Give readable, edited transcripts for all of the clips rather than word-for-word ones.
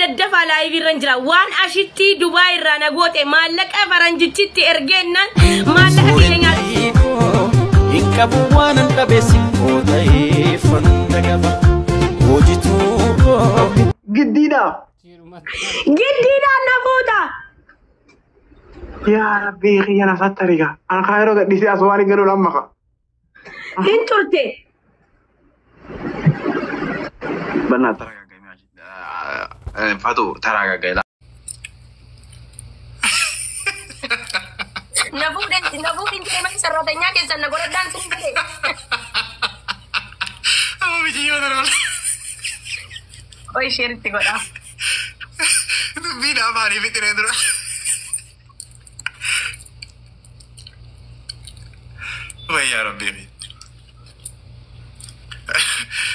daddafa live irra jira waan ashitti Dubai irra nagote maallaqa faranjichitti ergennan maallaqa keenya ikabuwana nkabesi odae fanda gaba ojitu giddida nafuta ya rabbi khiyana satariga an khayro gadisi aswani galu lamaka hinturte bana taraga gayma fatu taraga gayla Nabudin kaya sarratanya ke sana goreng dan sendiri. Apa video terus? Oh share itu kok dah. Itu bina apa nih video terus? Wah ya Rabbi.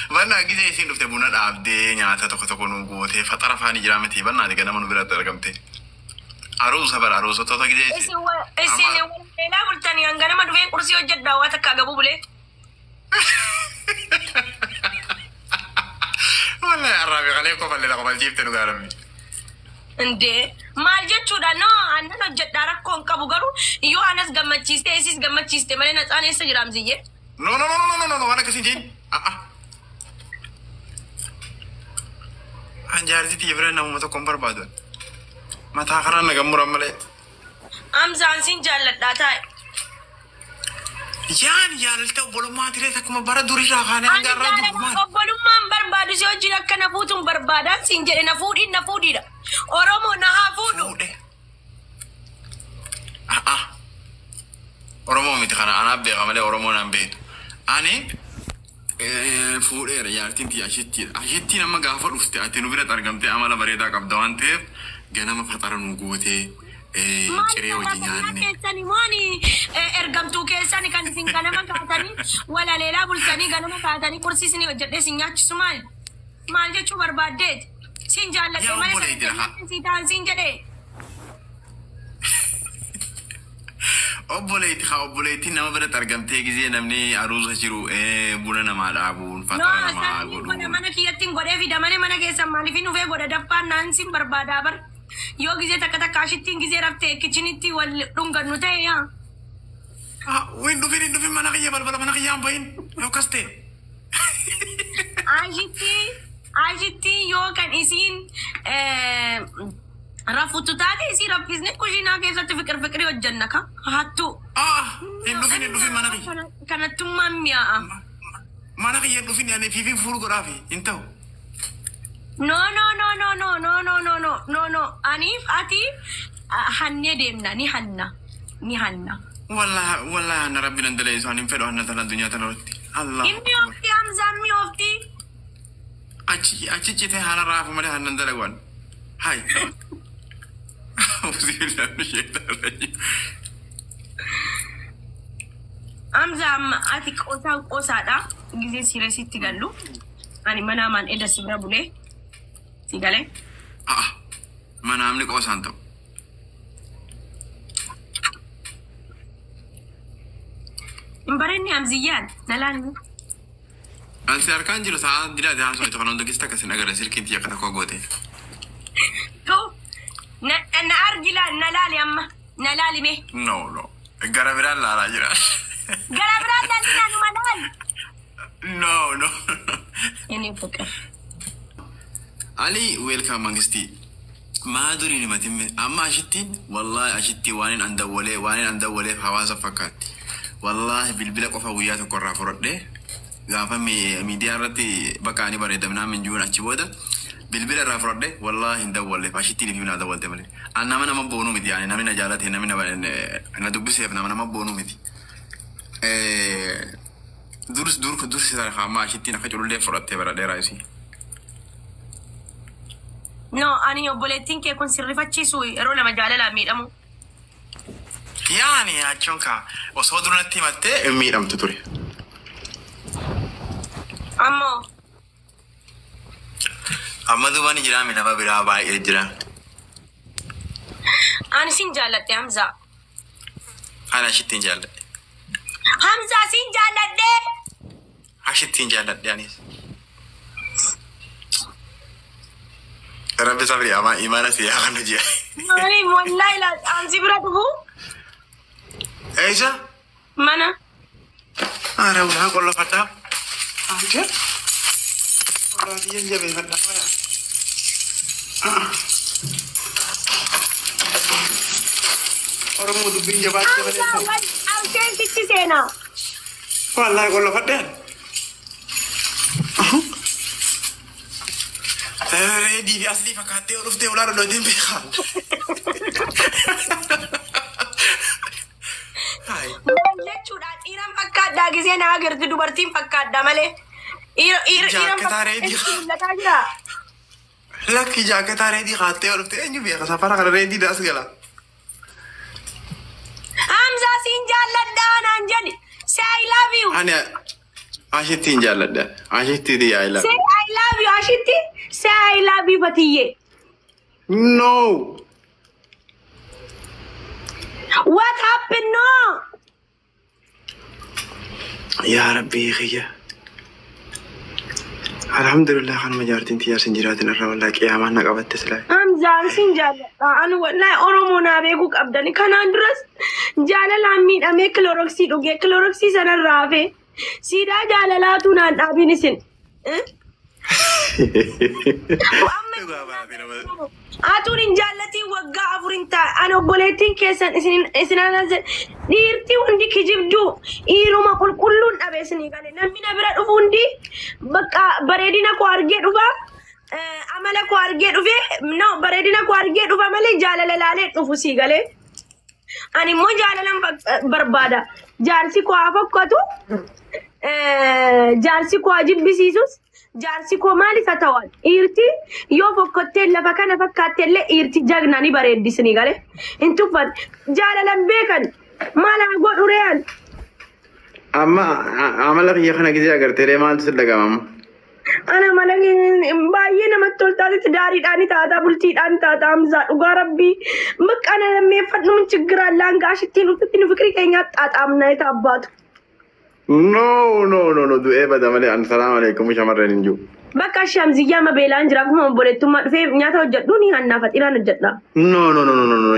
Mana gitu sih dufte bunat abde nyata toko nunggu teh fatara fani jerameti mana di kana manu berat tergamte. Arus sabar arus toto gitu sih. Esi wala bultani angana madwe kursi ojad dawa takka gabu bule. Wala Arabi kali ko falle la ko mal jifte nu garami. Ende mal jechuudha no anna ojad darak kon kabu garu iyo anas gammachiste esis gammachiste male na tsane sa jiramziye. No wana kasinjin. Anjarti tibra na mo to kombar badon. Mata karan nagamura male. Amzan sin jalladha tae. Yani yaalta bolummaa tiree takkuma bara durii irraa kaanee agarraa dubbaan. Obbolummaan barbaadu si wajjin akka na fuutuun barbaadan siin jedhe na fuudhiidha. Oromoo na haa fuudhu. Oromoo miti kana anaaf beeka malee Oromoo naan beeku. Ani fuudheera yaartiin tii ashittiidha. Ashittiin amma gaafa dhufte ati nu biratti argamtee amala bareedaa qabda waan ta'eef ganama fatara nu gootee. Ciree wajjin nyaanne. Keessani mooni ergamtuu keessani kan isin ganama kaatanii wala leelaa bultanii ganama kaatanii kursiisni hojjedhee sin nyaachisu maal jechuu barbaaddeet sin jaalladhe malee si taan sin jedhee. Obboleetti nama biratti argamtee gisee namni aruusa jiru buna namaa dhaabuun fatara namaa godhuun. Mana kiyyattiin godhee fidamanii mana keessan maaliif hin dhufee godha daffaan naan sin barbaadaa bar. Yoo gisee takka ashittiin gisee raftee kichinitti wal dhungannu ta'e yaa. Win dhufin mana kiyya balbala mana kiyyaan bahin yoo kaste. Ashittii yoo kan isiin rafutu taate isii raffisne kushiinaa keessatti fiqiree hojjanna ka hattu. Hin dhufin mana kiyya. Kanattummaan mi'aa'a. Mana kiyya dhufin yaani fiifiin fuulu godhaafi hin ta'u. No. Anif ati hanne demna ni hanna. Wallah anna rabbi nan dalee isaan hin fedhu anna tana addunyaa tana irratti. Allah. Inni ofti hamzaan mi ofti. Achi citee haala raafu malee hannan dalagwan. Hai. Hamzaan ati qosaadha. Gisee siresitti gallu. Ani mana amaan edda sibira bulee. Sigale? Mana amni qosaan ta'u. Imbarenni hamziyyaan nalaan. Ansi harkaan jiru sa'a dila daa soito kan hunduu gista kasin agarra sirkiin tiyya kana koo goote. Na argila nalaali amma nalaali me. No. Gara biraan laalaa jira. Gara biraan laalaa numa laali. No. Ini bukan. Ali welcome mangisti. Maaduri ni matimme amma ashittiin wallahi ashittii waanin andawwalee hawaasa fakkaatti. Wallahi bilbila qofa guyyaa tokko irraa fudhadhee gaafa miidiyaa irratti baqaanii bareedamnaa min jiruun achi booda bilbila irraa fudhadhee wallahi hin dawwalleef ashittiin fi na dawwalte malee. An nama boonuu miti yaani namni na jaalate namni na dubbiseef nama boonuu miti. Dursi amma ashittiin akka culullee fudhattee baradhee raayisii. No, ani obboleettiin kee kun sirrifachiisu yeroo lama jaalala miidhamu. Yaani achonka osoo duratti himattee miidhamtu ture. Amma duubani jira nama biraa baay'ee jira. Ani sin jaalladhe Hamza. Ana ashittiin jaalladhe. Hamza sin jaalladhe. Ashittiin jaalladhe anis. Rabbi sabri ama imana siya kan aja. Mani wallahi la ansi bira tuh. Aisyah, Mana? ada ulah kalau kata. Aja. Orang dia jabe kata apa ya? Orang mau dubin jabat jabat. Ansi sisi sena. Wallahi kalau kata. Ready asli fakate uruf te ular do dimbe khal. Hai. Jechuudhaan dhiiran fakkaaddaa gisee na agartu dubartiin fakkaaddaa malee. Dhiiran fakkaaddaa jira. Lakki jaaketa ready khaate uruf te eenyu beeka safara kana ready das gala. Hamzaa siin jaalladhaa naan jedhi. Say I love you. Ani ashittiin jaalladha. Ashittii di I love. Say I love you ashitti. Say I love you Fatiyye. No. What happened no? Ya Rabbi khiyya. Alhamdulillah kan majartin tiyar sinjiratin arra wallahi qiyaama na qabatte sila. Hamzaan siin jaalladha. Anu wallahi Oromoo naa beekuu qabdani. Kanaan duras jaalalaan miidhamee kiloroksii dhugee kiloroksii sanarraa hafe. Siidaa jaalalaatu naan dhaabin isin. Atuun hin jaallatiin waggaa afurin ta'a. Ani obboleettiin keessan isinaan dhiirtii hundi kijibduu dhiiruma qulqulluun dhabe isinii gale. Namni na bira dhufu hundi bakka bareedina koo argee dhufa. Amala koo argee dhufe no bareedina koo argee dhufa malee jaalala laalee dhufu sii galee. Ani immoo jaalalan barbaada. Jaarsi koo haa fokkatu. Jaarsi koo haa jibbisiisus. Jaarsi koo maaliif haa ta'an? Dhiirti yoo fokkottee lafa kana fakkaattellee dhiirti jagna ni bareeddisni galee. Hin tuffan jaalalan beekan maal haa godhu re'an? Amma amala kiyya kana gisee agartee maaltu si dhagahama? Ana mala baay'ee namatti toltaati daariidhaan taataa bultiidhaan taataa Hamzaa dhugaa rabbii maqaan lammeeffadhu min chigiraan laangaashittiin uffittiin fikirii keenyaa xaaxaamna itti abbaatu. No. Du'ee bada malee assalamu alaikum shamarreen hin jiru. Bakka Shamziyyaa mabeelaan jira akkuma obboleettummaa dhufee nyaata hojjedhu ni hannaaf haxiraan hojjedha. No.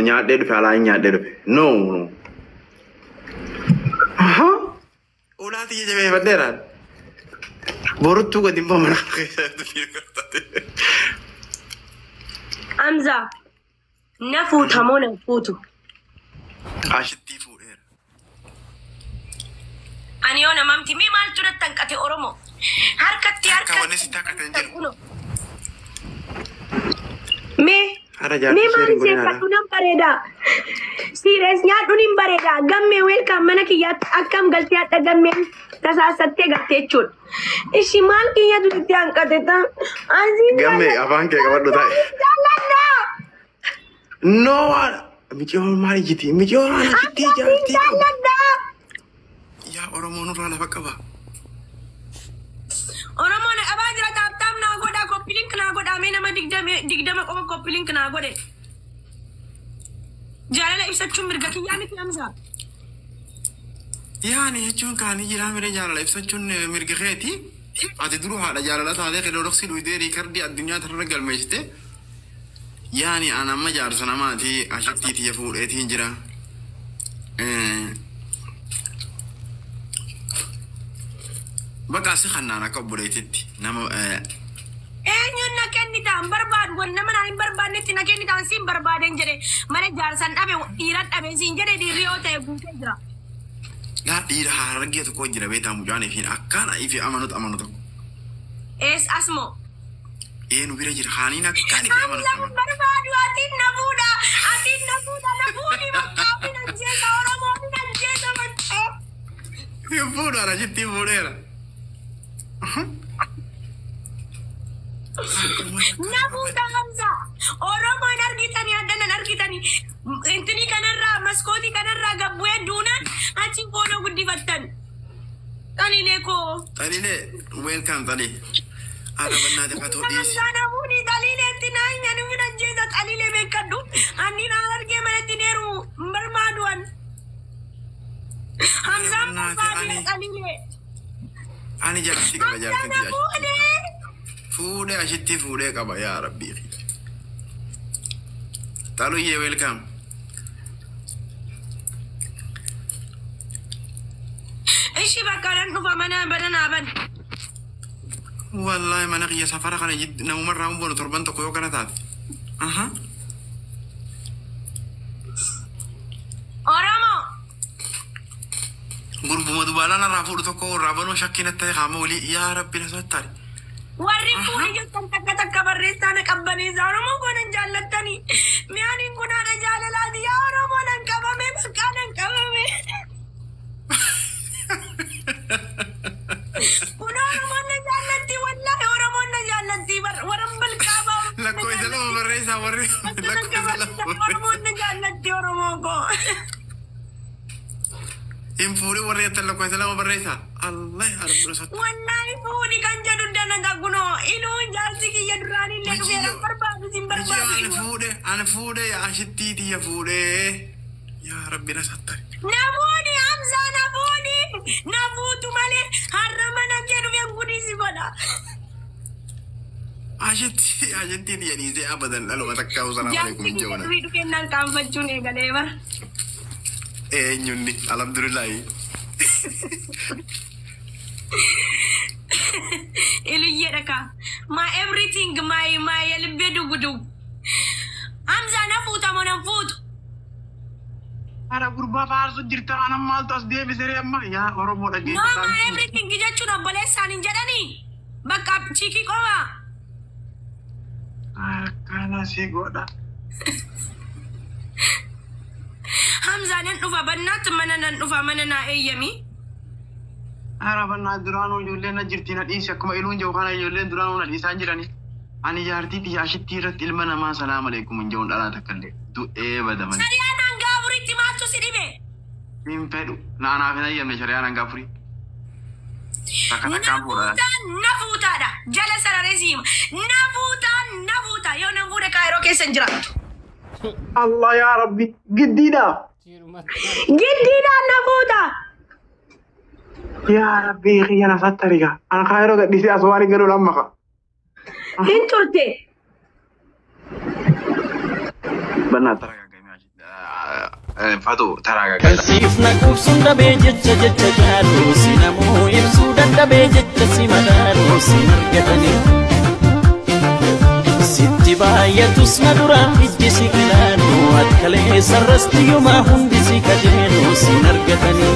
Nyaadhee dhufe alaa hin nyaadhee dhufe. No. Aha. Ulaati jabeeffadheeraan. Boruttuu gadi immoo mana keessatti. Hamzaa na fuutamoo na fuutu. Ashittii fuudheera. Ani yoo namamti mee maaltu natti hanqate Oromoo? Harkatti Kawanne si takkate hin jiru. Mee maal seeffadhu nan bareeda. Sirees nyaadhuun hin bareeda. Gammee weelkaan mana kiyyaatti akkam galtee hadha gammeen tasaasattee gattee jechuudha. Ishi maal kiyyatu itti hanqate ta'a? Gammee afaan kee qabadhu taa'e. No. Mijoon maal jiti? Mijoon jiti jaartii. Ya Oromoo nurraa lafa qaba. Oromoon qabaa jira taaptaam naa godhaa koppilink naa godhaa mee nama digdama qofa koppilink naa godhe. Jaalala ibsachuun mirga kiyyaa miti Hamzaa. Yaani jechuun kaanii jiraa miree jaalala ibsachuun mirga keeti. Ati duruu haadha jaalala taatee kiloroksii dhuydee riikardii addunyaa tarra galmeessite. Yaani an amma jaarsa namaati ashittii tiyya fuudheetiin jira. Bakka asii kannaan akka obboleetitti nama Eenyuun na kennitaan barbaadu waan nama naa hin barbaannetti na kennitaan siin barbaadeen jedhe mana jaarsan dhabe dhiiran dhabe siin jedhe dhiirri yoo ta'e guutee jira. yaa dhiira harargee tokko jira beetaa mucaanii fi akkaan ifi amanu tokko. Asmoo. Nu bira jira haaniin akkaan ifi amanu. Barbaadu atiin na fuudha na fuudhi maqaa na jeesa Oromoo na jeesa maccee. Fuudhaara jetti fuudheera. Nafuudha Hamzaa. Oromoon argitanii addanan argitanii. Intini kanarraa maskootii kanarraa gabbu'ee duunaan achi boona guddifattan. Talilee koo. Talilee welcome Tali. Arabannaa defatoo dhiisi. Hamzaa namuuni talileetti naanya nuyi najjeesa talilee beekadhu. Anni naa argee manatti neeru barbaaduwan. Hamzaa barbaadee talilee. Ani jaalatti qaba jaalatti. Fuudhee ashitti fuudhee qaba yaa Rabbii. طالوية ويلكم. إيش بكرة نوفا منا بدنا أبد. والله ما نقي سفرة كنا جد نمو مرة هم بونو تربان تقويو كنا تاد. أها. أورامو. غرب مدوبالا نرافور تكو رابانو شكينا تاي خامولي يا ربي نساتاري. Warri fuudhi jettan takka barreessaan qabbanii Oromoo goonan jaallattanii mi'aaniin kun haadha jaalalaati yaa Oromoo nan qabame bakka nan qabame. Kun Oromoon na jaallatti wallahi Oromoon na jaallatti waran balqaabaa. Lakkoo isa lama barreessaa warri. Oromoon na jaallatti Oromoo koo. Hin fuudhi warri jettan lakkoo isa lama barreessaa. Allah harbi nusatti. Wallahi fuudhi kan jedhu dana gagunoo inuu jaarsi kiyya duraan illee dhufeera barbaadu sin barbaadu. Ana fuudhe yaa shittiiti ya fuudhe. Yaa rabbi na sattari. Namoonni Hamzaa namoonni nafuutu malee har'a mana jedhu yan gudisi godha. Ashittiin jedhiisee abadan dhaluma takka salaamu alaikum jechuudha. Jaarsi dhufeenyaan qaanfachuun eegalee bara. Eenyunni alhamdulillahi. Iliyyeedha ka. My everything my elbee dugudu. Hamzaa na fuuta moo nan fuutu? Ara gurbaa faarsu jirta anam maaltu as deebisee amma yaa Oromoo dhageessa. No my everything jechuun obboleessaan hin jedhanii. Bakka chiikii qofa. Akkana si godha. Hamzaa nan dhufa bannaatti mana nan dhufa mana naa eeyyami. Ara bannaa duraanuu ijoolleen na jirti na dhiisi akkuma iluun jiru kana ijoolleen duraanuu na dhiisaan jirani. Ani jaartii xiyyaa ashittii irratti ilma namaa salaamu alaikum hin jehuun dhalaa takka illee du'ee badamani. Shari'aan hangaafuritti maaltu si dhibe? Hin fedhu na anaaf hin ayyamne shari'aan hangaafurii. Takka takkaan fuudha. Nafuutaadha jala sararee siima. Nafuutaa yoo nan fuudhe kaayiroo keessa hin jiraattu. Allah yaa Rabbi giddiidha. Giddiidhaan nafuuta. Yaa Rabbi xiyya na sattariga. An kaayiroo gadhiisee as waan galuu lamma ka. Hin turte. Bannaa taraagaa Fatu taraagaa. Kansiif na qubsuun dhabee jecha jaallu si namoo ibsuu dadhabee jecha si madaalu si argatanii. Sitti baay'atus na dura ijji si ilaalu akkalee sarrasti yumaa hundi si kajeelu si argatanii.